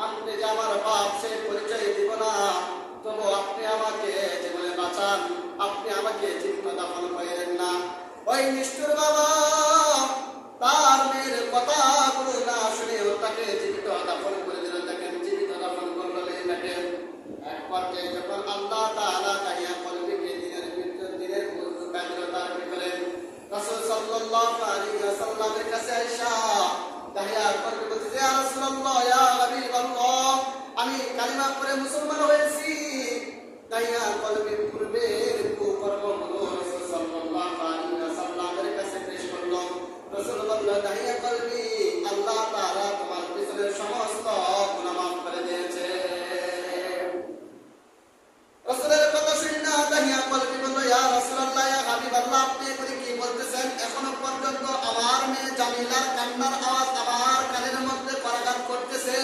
আপনি যে আমার বাপ সে পরিচয় দিব না, তবু আপনি আমাকে জীবনে বাঁচান, আপনি আমাকে জীবিত দাফন করেন না। ওই নিষ্ঠুর বাবা তার মেয়ের কথাগুলো না শুনেও তাকে জীবিত দাফন করে দিল। দেখেন জীবিত দাফন করলো মেয়েটাকে। এক পর্যায়ে যখন আল্লাহ তাআলা তাহিয়া কলবিকে দিনের ব্যগ্রতার ভিতরে রাসূল সাল্লাল্লাহু আলাইহি ওয়াসাল্লামের কাছে আয়েশা তাহিয়া কলবি বলতে, ইয়া রাসূলুল্লাহ, ইয়া হাবিবাল্লাহ, আমি কালিমা পড়ে মুসলমান হয়েছি। তাহিয়া কলবির পূর্বের কুকর্মগুলো রাসূল সাল্লাল্লাহু আলাইহি ওয়াসাল্লামের কাছে পেশ করলো। রাসূল বললেন, তাহিয়া কলবি, আল্লাহ তাআলা